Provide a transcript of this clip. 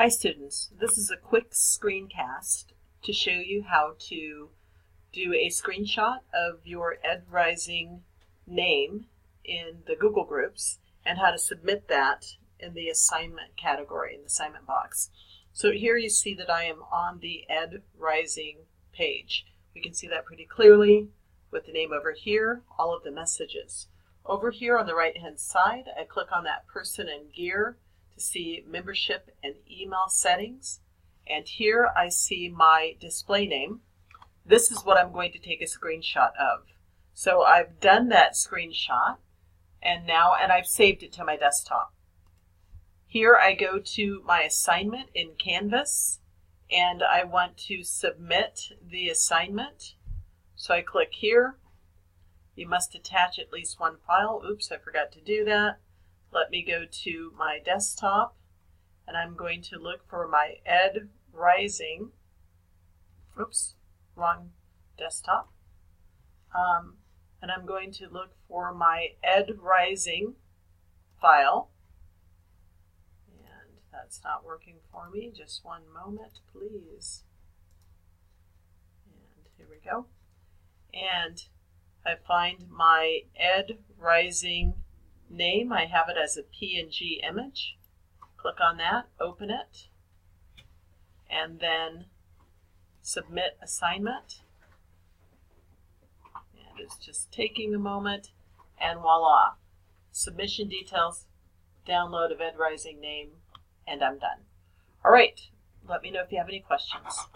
Hi students, this is a quick screencast to show you how to do a screenshot of your EdRising name in the Google Groups and how to submit that in the assignment category, in the assignment box. So here you see that I am on the EdRising page. We can see that pretty clearly with the name over here, all of the messages. Over here on the right hand side, I click on that person and gear to see membership and email settings. And here I see my display name. This is what I'm going to take a screenshot of. So I've done that screenshot and I've saved it to my desktop. Here I go to my assignment in Canvas and I want to submit the assignment. So I click here. You must attach at least one file. Oops, I forgot to do that. Let me go to my desktop and I'm going to look for my EdRising. Oops, wrong desktop. And I'm going to look for my EdRising file. And that's not working for me. Just one moment, please. And here we go. And I find my EdRising name. I have it as a PNG image. Click on that, open it, and then submit assignment. And it's just taking a moment, and voila, submission details, download of EdRising name, and I'm done. All right, let me know if you have any questions.